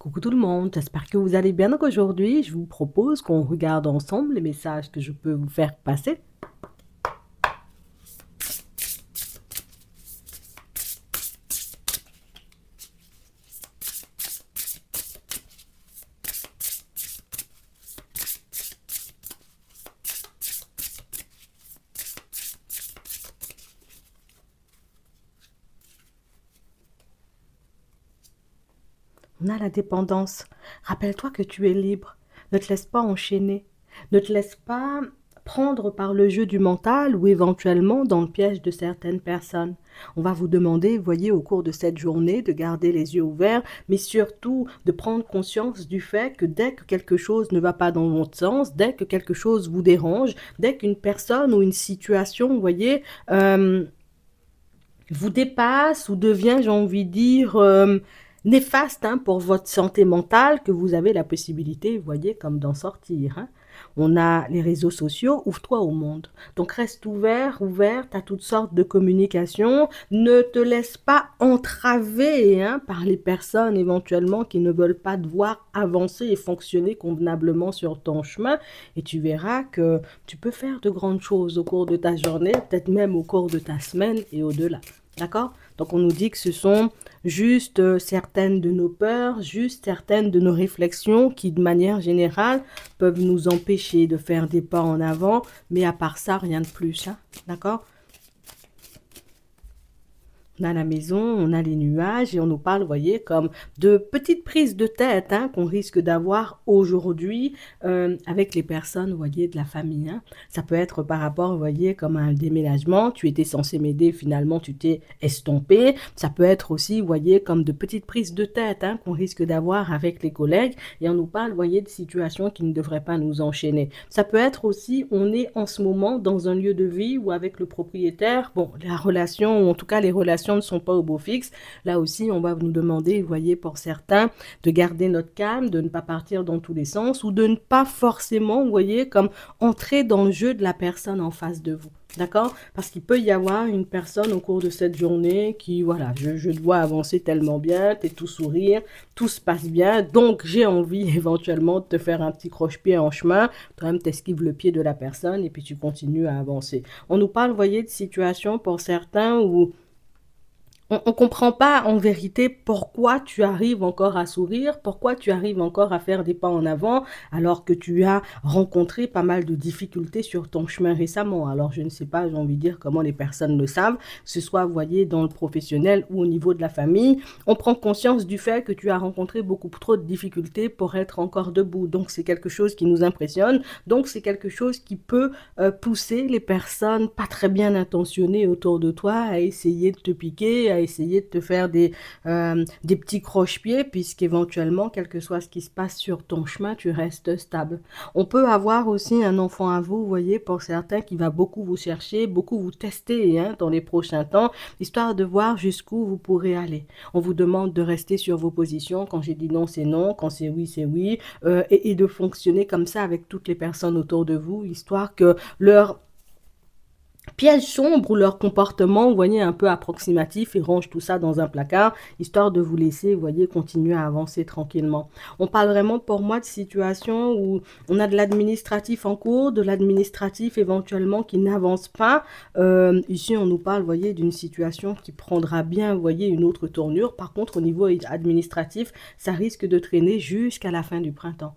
Coucou tout le monde, j'espère que vous allez bien. Donc aujourd'hui, je vous propose qu'on regarde ensemble les messages que je peux vous faire passer. On a la dépendance. Rappelle-toi que tu es libre. Ne te laisse pas enchaîner. Ne te laisse pas prendre par le jeu du mental ou éventuellement dans le piège de certaines personnes. On va vous demander, voyez, au cours de cette journée, de garder les yeux ouverts, mais surtout de prendre conscience du fait que dès que quelque chose ne va pas dans votre sens, dès que quelque chose vous dérange, dès qu'une personne ou une situation, vous voyez, vous dépasse ou devient, j'ai envie de dire, néfaste pour votre santé mentale, que vous avez la possibilité, vous voyez, comme d'en sortir. On a les réseaux sociaux, ouvre-toi au monde. Donc reste ouverte à toutes sortes de communications. Ne te laisse pas entraver par les personnes éventuellement qui ne veulent pas te voir avancer et fonctionner convenablement sur ton chemin. Et tu verras que tu peux faire de grandes choses au cours de ta journée, peut-être même au cours de ta semaine et au-delà. D'accord? Donc on nous dit que ce sont juste certaines de nos peurs, juste certaines de nos réflexions qui, de manière générale, peuvent nous empêcher de faire des pas en avant, mais à part ça, rien de plus. D'accord? On a la maison, on a les nuages et on nous parle, vous voyez, comme de petites prises de tête qu'on risque d'avoir aujourd'hui avec les personnes, vous voyez, de la famille. Ça peut être par rapport, vous voyez, comme un déménagement. Tu étais censé m'aider, finalement, tu t'es estompé. Ça peut être aussi, vous voyez, comme de petites prises de tête qu'on risque d'avoir avec les collègues. Et on nous parle, vous voyez, de situations qui ne devraient pas nous enchaîner. Ça peut être aussi, on est en ce moment dans un lieu de vie ou avec le propriétaire. Bon, la relation, ou en tout cas les relations ne sont pas au beau fixe. Là aussi, on va nous demander, vous voyez, pour certains, de garder notre calme, de ne pas partir dans tous les sens ou de ne pas forcément, vous voyez, comme entrer dans le jeu de la personne en face de vous. D'accord? Parce qu'il peut y avoir une personne au cours de cette journée qui, voilà, je dois avancer tellement bien, t'es tout sourire, tout se passe bien, donc j'ai envie éventuellement de te faire un petit croche-pied en chemin, toi-même t'esquives le pied de la personne et puis tu continues à avancer. On nous parle, vous voyez, de situations pour certains où on ne comprend pas en vérité pourquoi tu arrives encore à sourire, pourquoi tu arrives encore à faire des pas en avant alors que tu as rencontré pas mal de difficultés sur ton chemin récemment. Alors je ne sais pas, j'ai envie de dire comment les personnes le savent, que ce soit, vous voyez, dans le professionnel ou au niveau de la famille. On prend conscience du fait que tu as rencontré beaucoup trop de difficultés pour être encore debout. Donc c'est quelque chose qui nous impressionne, donc c'est quelque chose qui peut pousser les personnes pas très bien intentionnées autour de toi à essayer de te piquer, à essayer de te faire des petits croche-pieds, puisqu'éventuellement, quel que soit ce qui se passe sur ton chemin, tu restes stable. On peut avoir aussi un enfant à vous, vous voyez, pour certains, qui va beaucoup vous chercher, beaucoup vous tester dans les prochains temps, histoire de voir jusqu'où vous pourrez aller. On vous demande de rester sur vos positions. Quand j'ai dit non, c'est non. Quand c'est oui, et de fonctionner comme ça avec toutes les personnes autour de vous, histoire que leur piège sombre ou leur comportement, vous voyez, un peu approximatif, et range tout ça dans un placard, histoire de vous laisser, vous voyez, continuer à avancer tranquillement. On parle vraiment pour moi de situations où on a de l'administratif en cours, de l'administratif éventuellement qui n'avance pas. Ici, on nous parle, vous voyez, d'une situation qui prendra bien, vous voyez, une autre tournure. Par contre, au niveau administratif, ça risque de traîner jusqu'à la fin du printemps.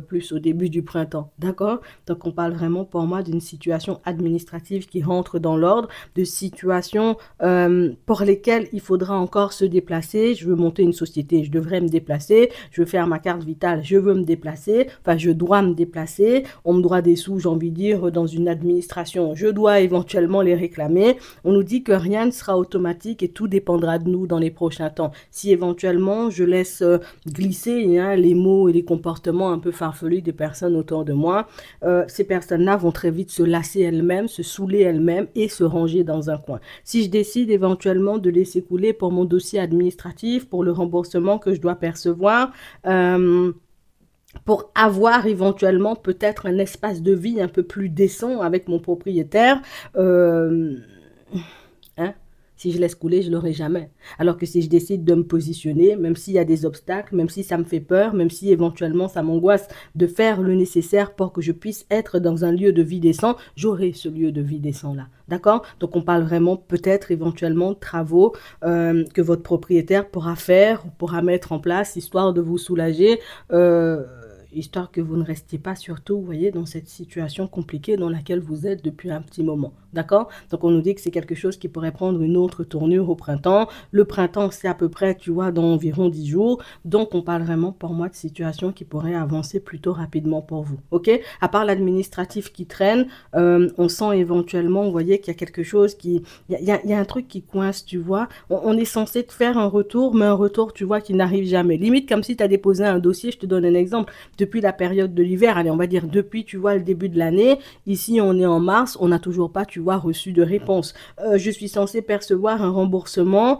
Plus au début du printemps, d'accord? Donc on parle vraiment pour moi d'une situation administrative qui rentre dans l'ordre, de situations pour lesquelles il faudra encore se déplacer. Je veux monter une société, je devrais me déplacer, je veux faire ma carte vitale, je veux me déplacer, enfin je dois me déplacer, on me doit des sous, j'ai envie de dire, dans une administration, je dois éventuellement les réclamer. On nous dit que rien ne sera automatique et tout dépendra de nous dans les prochains temps. Si éventuellement je laisse glisser les mots et les comportements un peu farfelus des personnes autour de moi, ces personnes-là vont très vite se lasser elles-mêmes, se saouler elles-mêmes et se ranger dans un coin. Si je décide éventuellement de laisser couler pour mon dossier administratif, pour le remboursement que je dois percevoir, pour avoir éventuellement peut-être un espace de vie un peu plus décent avec mon propriétaire, hein, Si je laisse couler, je l'aurai jamais. Alors que si je décide de me positionner, même s'il y a des obstacles, même si ça me fait peur, même si éventuellement ça m'angoisse, de faire le nécessaire pour que je puisse être dans un lieu de vie décent, j'aurai ce lieu de vie décent-là. D'accord? Donc on parle vraiment peut-être éventuellement de travaux que votre propriétaire pourra faire, pourra mettre en place, histoire de vous soulager. Histoire que vous ne restiez pas surtout, vous voyez, dans cette situation compliquée dans laquelle vous êtes depuis un petit moment. D'accord? Donc, on nous dit que c'est quelque chose qui pourrait prendre une autre tournure au printemps. Le printemps, c'est à peu près, tu vois, dans environ 10 jours. Donc, on parle vraiment pour moi de situation qui pourrait avancer plutôt rapidement pour vous. OK? À part l'administratif qui traîne, on sent éventuellement, vous voyez, qu'il y a quelque chose qui... Il y a un truc qui coince, tu vois. On est censé te faire un retour, mais un retour, tu vois, qui n'arrive jamais. Limite comme si tu as déposé un dossier, je te donne un exemple, depuis la période de l'hiver, allez, on va dire depuis, tu vois, le début de l'année. Ici, on est en mars, on n'a toujours pas, tu vois, reçu de réponse. Je suis censée percevoir un remboursement.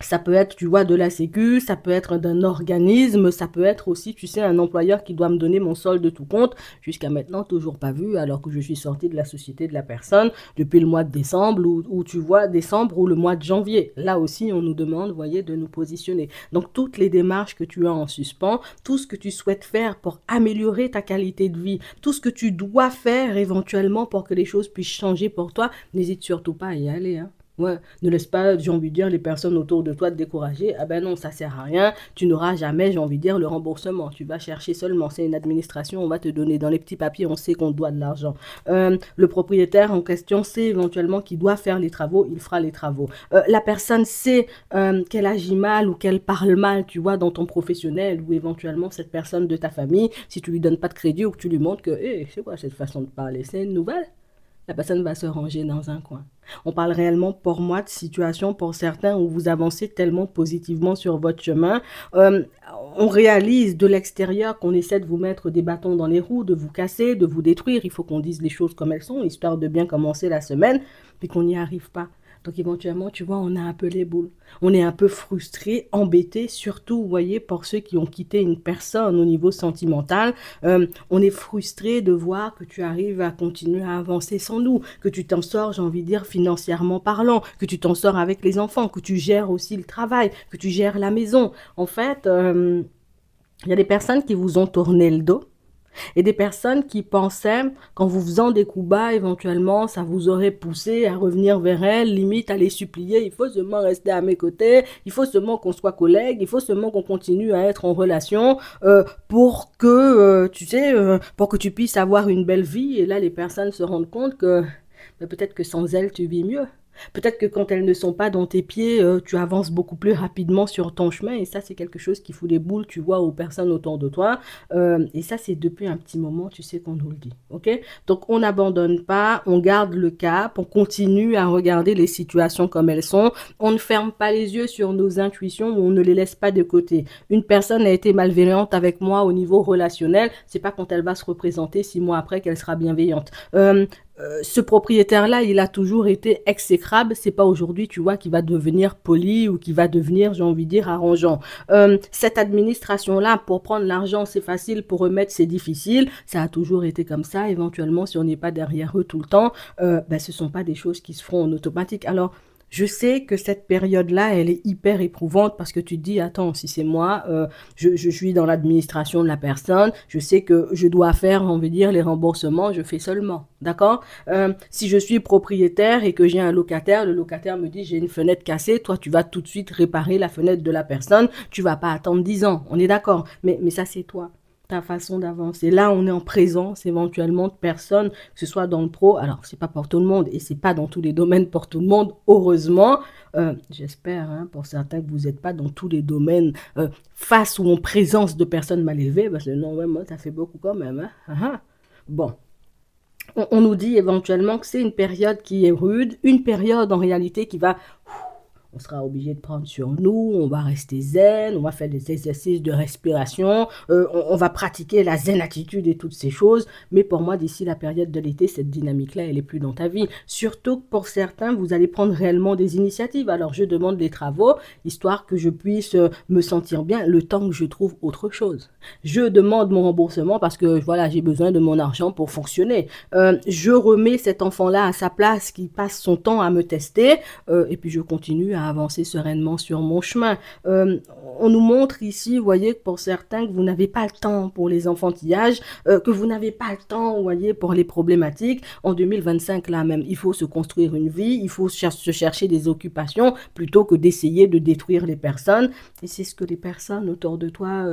Ça peut être, tu vois, de la sécu, ça peut être d'un organisme, ça peut être aussi, tu sais, un employeur qui doit me donner mon solde de tout compte. Jusqu'à maintenant, toujours pas vu, alors que je suis sortie de la société de la personne depuis le mois de décembre, ou tu vois, décembre ou le mois de janvier. Là aussi, on nous demande, vous voyez, de nous positionner. Donc, toutes les démarches que tu as en suspens, tout ce que tu souhaites faire pour améliorer ta qualité de vie, tout ce que tu dois faire éventuellement pour que les choses puissent changer pour toi, n'hésite surtout pas à y aller, hein. Ouais, ne laisse pas, j'ai envie de dire, les personnes autour de toi te décourager. Ah ben non, ça sert à rien. Tu n'auras jamais, j'ai envie de dire, le remboursement. Tu vas chercher seulement. C'est une administration, on va te donner dans les petits papiers, on sait qu'on doit de l'argent. Le propriétaire en question sait éventuellement qu'il doit faire les travaux, il fera les travaux. La personne sait qu'elle agit mal ou qu'elle parle mal, tu vois, dans ton professionnel ou éventuellement cette personne de ta famille, si tu lui donnes pas de crédit ou que tu lui montres que, hé, c'est quoi cette façon de parler? C'est une nouvelle? La personne va se ranger dans un coin. On parle réellement pour moi de situation pour certains où vous avancez tellement positivement sur votre chemin. On réalise de l'extérieur qu'on essaie de vous mettre des bâtons dans les roues, de vous casser, de vous détruire. Il faut qu'on dise les choses comme elles sont, histoire de bien commencer la semaine, puis qu'on n'y arrive pas. Donc éventuellement, tu vois, on a un peu les boules. On est un peu frustré, embêté, surtout, vous voyez, pour ceux qui ont quitté une personne au niveau sentimental. On est frustré de voir que tu arrives à continuer à avancer sans nous, que tu t'en sors, j'ai envie de dire, financièrement parlant, que tu t'en sors avec les enfants, que tu gères aussi le travail, que tu gères la maison. En fait, il y a des personnes qui vous ont tourné le dos. Et des personnes qui pensaient qu'en vous faisant des coups bas, éventuellement, ça vous aurait poussé à revenir vers elles, limite à les supplier, il faut seulement rester à mes côtés, il faut seulement qu'on soit collègues, il faut seulement qu'on continue à être en relation pour que, tu sais, pour que tu puisses avoir une belle vie. Et là, les personnes se rendent compte que peut-être que sans elles, tu vis mieux. Peut-être que quand elles ne sont pas dans tes pieds, tu avances beaucoup plus rapidement sur ton chemin. Et ça, c'est quelque chose qui fout les boules, tu vois, aux personnes autour de toi. Et ça, c'est depuis un petit moment, tu sais qu'on nous le dit. OK? Donc, on n'abandonne pas, on garde le cap, on continue à regarder les situations comme elles sont. On ne ferme pas les yeux sur nos intuitions, on ne les laisse pas de côté. Une personne a été malveillante avec moi au niveau relationnel. C'est pas quand elle va se représenter 6 mois après qu'elle sera bienveillante. Ce propriétaire-là, il a toujours été exécrable. C'est pas aujourd'hui, tu vois, qu'il va devenir poli ou qu'il va devenir, j'ai envie de dire, arrangeant. Cette administration-là, pour prendre l'argent, c'est facile, pour remettre, c'est difficile. Ça a toujours été comme ça. Éventuellement, si on n'est pas derrière eux tout le temps, ce sont pas des choses qui se feront en automatique. Alors, je sais que cette période-là, elle est hyper éprouvante parce que tu te dis, attends, si c'est moi, je suis dans l'administration de la personne, je sais que je dois faire, on veut dire, les remboursements, je fais seulement, d'accord? Si je suis propriétaire et que j'ai un locataire, le locataire me dit, j'ai une fenêtre cassée, toi, tu vas tout de suite réparer la fenêtre de la personne, tu vas pas attendre 10 ans, on est d'accord? Mais ça, c'est toi. Ta façon d'avancer. Là, on est en présence éventuellement de personnes, que ce soit dans le pro. Alors, c'est pas pour tout le monde et c'est pas dans tous les domaines pour tout le monde, heureusement. J'espère, hein, pour certains, que vous n'êtes pas dans tous les domaines face ou en présence de personnes mal élevées, parce que non, ouais, moi, ça fait beaucoup quand même. Hein. Bon. On nous dit éventuellement que c'est une période qui est rude, une période en réalité qui va on sera obligé de prendre sur nous, on va rester zen, on va faire des exercices de respiration, on va pratiquer la zen attitude et toutes ces choses. Mais pour moi, d'ici la période de l'été, cette dynamique-là, elle est plus dans ta vie. Surtout que pour certains, vous allez prendre réellement des initiatives. Alors, je demande des travaux, histoire que je puisse me sentir bien le temps que je trouve autre chose. Je demande mon remboursement parce que, voilà, j'ai besoin de mon argent pour fonctionner. Je remets cet enfant-là à sa place qui passe son temps à me tester et puis je continue à avancer sereinement sur mon chemin. On nous montre ici, vous voyez, pour certains, que vous n'avez pas le temps pour les enfantillages, que vous n'avez pas le temps, vous voyez, pour les problématiques. En 2025, là même, il faut se construire une vie, il faut se chercher des occupations plutôt que d'essayer de détruire les personnes. Et c'est ce que les personnes autour de toi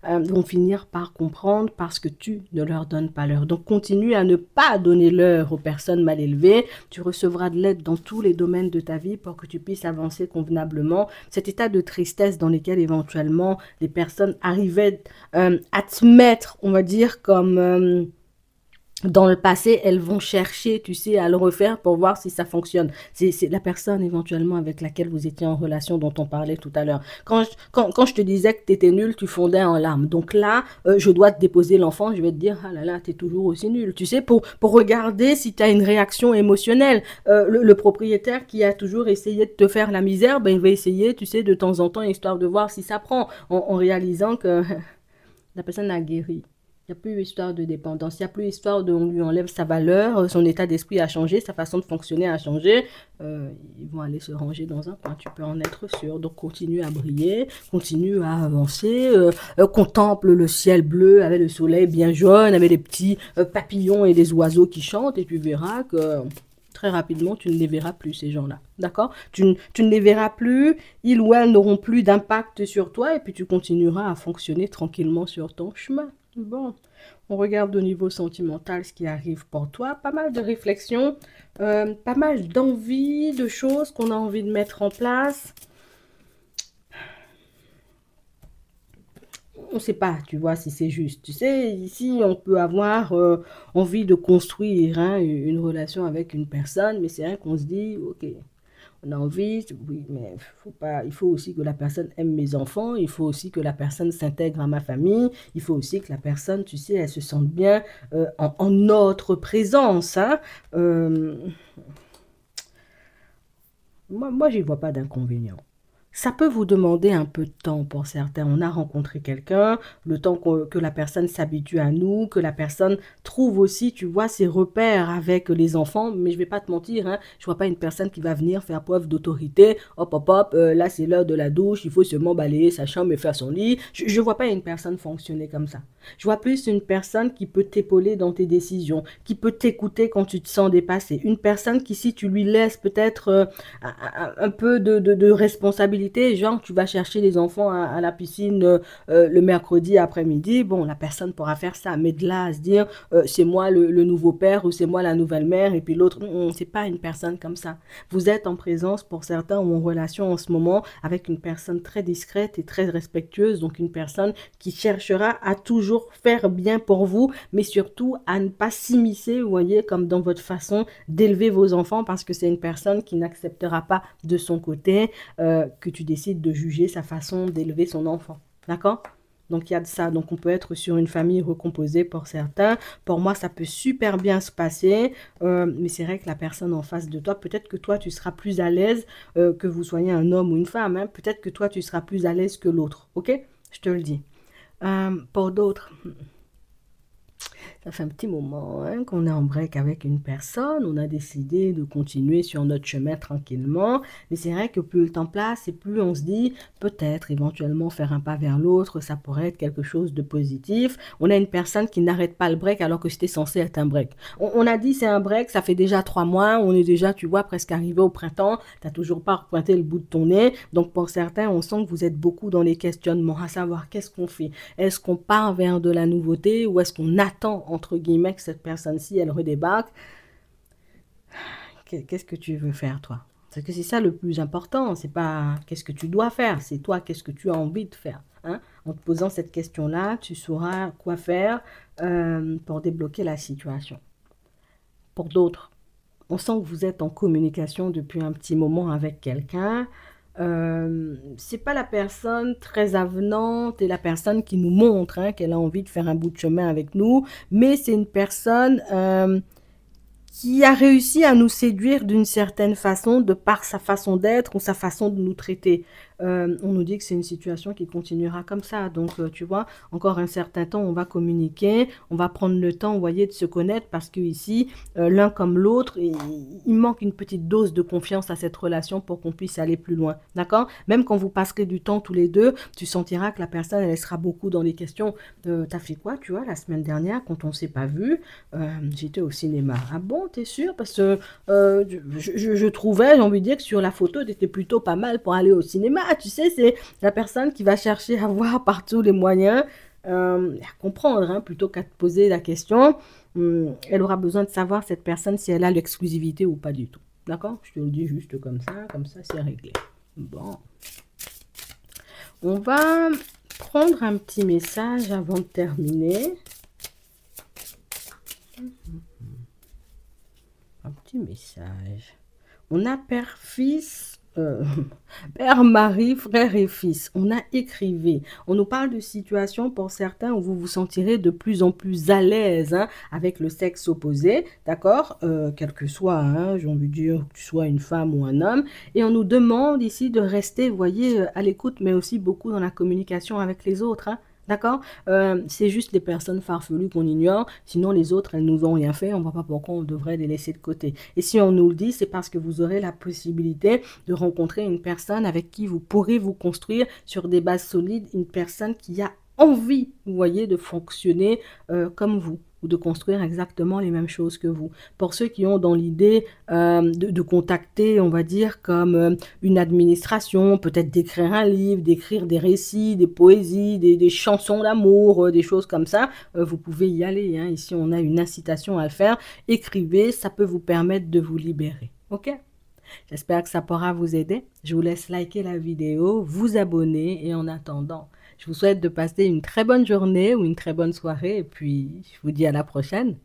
vont finir par comprendre parce que tu ne leur donnes pas l'heure. Donc, continue à ne pas donner l'heure aux personnes mal élevées. Tu recevras de l'aide dans tous les domaines de ta vie pour que tu puisses avancer convenablement. Cet état de tristesse dans lequel éventuellement les personnes arrivaient à te mettre, on va dire, comme dans le passé, elles vont chercher, tu sais, à le refaire pour voir si ça fonctionne. C'est la personne éventuellement avec laquelle vous étiez en relation dont on parlait tout à l'heure. Quand je te disais que tu étais nul, tu fondais en larmes. Donc là, je dois te déposer l'enfant, je vais te dire, ah là là, tu es toujours aussi nul. Tu sais, pour regarder si tu as une réaction émotionnelle. Le propriétaire qui a toujours essayé de te faire la misère, ben, il va essayer, tu sais, de temps en temps, histoire de voir si ça prend, en réalisant que la personne a guéri. Il n'y a plus histoire de dépendance, il n'y a plus histoire de on lui enlève sa valeur, son état d'esprit a changé, sa façon de fonctionner a changé. Ils vont aller se ranger dans un coin, tu peux en être sûr. Donc continue à briller, continue à avancer, contemple le ciel bleu avec le soleil bien jaune, avec des petits papillons et des oiseaux qui chantent et tu verras que très rapidement, tu ne les verras plus, ces gens-là. D'accord? Tu ne les verras plus, ils ou elles n'auront plus d'impact sur toi et puis tu continueras à fonctionner tranquillement sur ton chemin. Bon, on regarde au niveau sentimental ce qui arrive pour toi. Pas mal de réflexions, pas mal d'envie, de choses qu'on a envie de mettre en place. On ne sait pas, tu vois, si c'est juste. Tu sais, ici, on peut avoir envie de construire hein, une relation avec une personne, mais c'est vrai qu'on se dit, ok, on a envie, oui, mais il faut aussi que la personne aime mes enfants, il faut aussi que la personne s'intègre à ma famille, il faut aussi que la personne, tu sais, elle se sente bien en notre présence. Hein. Moi, j'y vois pas d'inconvénient. Ça peut vous demander un peu de temps pour certains. On a rencontré quelqu'un, le temps que la personne s'habitue à nous, que la personne trouve aussi, tu vois, ses repères avec les enfants. Mais je vais pas te mentir, hein, je vois pas une personne qui va venir faire preuve d'autorité. Hop, hop, hop, là c'est l'heure de la douche, il faut seulement balayer sa chambre et faire son lit. Je vois pas une personne fonctionner comme ça. Je vois plus une personne qui peut t'épauler dans tes décisions, qui peut t'écouter quand tu te sens dépassé. Une personne qui, si tu lui laisses peut-être un peu de responsabilité, genre tu vas chercher les enfants à la piscine le mercredi après-midi, bon, la personne pourra faire ça, mais de là à se dire c'est moi le nouveau père ou c'est moi la nouvelle mère et puis l'autre, c'est pas une personne comme ça. Vous êtes en présence pour certains ou en relation en ce moment avec une personne très discrète et très respectueuse, donc une personne qui cherchera à toujours faire bien pour vous, mais surtout à ne pas s'immiscer, vous voyez, comme dans votre façon d'élever vos enfants parce que c'est une personne qui n'acceptera pas de son côté que tu décides de juger sa façon d'élever son enfant. D'accord? Donc, il y a de ça. Donc, on peut être sur une famille recomposée pour certains. Pour moi, ça peut super bien se passer. Mais c'est vrai que la personne en face de toi, peut-être que toi, tu seras plus à l'aise que vous soyez un homme ou une femme. Hein. Peut-être que toi, tu seras plus à l'aise que l'autre. OK? Je te le dis. Pour d'autres... Ça fait un petit moment hein, qu'on est en break avec une personne. On a décidé de continuer sur notre chemin tranquillement. Mais c'est vrai que plus le temps passe et plus on se dit peut-être éventuellement faire un pas vers l'autre, ça pourrait être quelque chose de positif. On a une personne qui n'arrête pas le break alors que c'était censé être un break. On a dit c'est un break, ça fait déjà 3 mois. On est déjà, tu vois, presque arrivé au printemps. Tu n'as toujours pas repointé le bout de ton nez. Donc pour certains, on sent que vous êtes beaucoup dans les questionnements, à savoir qu'est-ce qu'on fait. Est-ce qu'on part vers de la nouveauté ou est-ce qu'on attend entre guillemets que cette personne-ci, elle redébarque? Qu'est-ce que tu veux faire, toi? Parce que c'est ça le plus important. C'est pas qu'est-ce que tu dois faire, c'est toi, qu'est-ce que tu as envie de faire. Hein? En te posant cette question-là, tu sauras quoi faire pour débloquer la situation. Pour d'autres, on sent que vous êtes en communication depuis un petit moment avec quelqu'un. C'est pas la personne très avenante et la personne qui nous montre hein, qu'elle a envie de faire un bout de chemin avec nous, mais c'est une personne qui a réussi à nous séduire d'une certaine façon, de par sa façon d'être ou sa façon de nous traiter. On nous dit que c'est une situation qui continuera comme ça. Donc, tu vois, encore un certain temps, on va communiquer, on va prendre le temps, vous voyez, de se connaître parce que ici, l'un comme l'autre, il manque une petite dose de confiance à cette relation pour qu'on puisse aller plus loin. D'accord? Même quand vous passerez du temps tous les deux, tu sentiras que la personne, elle sera beaucoup dans les questions. T'as fait quoi, tu vois, la semaine dernière, quand on s'est pas vu, j'étais au cinéma. Ah bon, t'es sûr? Parce que je trouvais, j'ai envie de dire que sur la photo, t'étais plutôt pas mal pour aller au cinéma. Tu sais, c'est la personne qui va chercher à voir par tous les moyens, à comprendre, hein, plutôt qu'à te poser la question. Elle aura besoin de savoir, cette personne, si elle a l'exclusivité ou pas du tout. D'accord? Je te le dis juste comme ça c'est réglé. Bon. On va prendre un petit message avant de terminer. Un petit message. On a père-fils, père, mari, frère et fils. On a écrivé. On nous parle de situations pour certains où vous vous sentirez de plus en plus à l'aise hein, avec le sexe opposé, d'accord quel que soit, hein, j'ai envie de dire que tu sois une femme ou un homme. Et on nous demande ici de rester, vous voyez, à l'écoute, mais aussi beaucoup dans la communication avec les autres. Hein. D'accord c'est juste les personnes farfelues qu'on ignore. Sinon, les autres, elles nous ont rien fait. On ne voit pas pourquoi on devrait les laisser de côté. Et si on nous le dit, c'est parce que vous aurez la possibilité de rencontrer une personne avec qui vous pourrez vous construire sur des bases solides. Une personne qui a envie, vous voyez, de fonctionner comme vous ou de construire exactement les mêmes choses que vous. Pour ceux qui ont dans l'idée de contacter, on va dire, comme une administration, peut-être d'écrire un livre, d'écrire des récits, des poésies, des chansons d'amour, des choses comme ça, vous pouvez y aller. Hein. Ici, on a une incitation à le faire. Écrivez, ça peut vous permettre de vous libérer. OK? J'espère que ça pourra vous aider. Je vous laisse liker la vidéo, vous abonner et en attendant, je vous souhaite de passer une très bonne journée ou une très bonne soirée et puis je vous dis à la prochaine.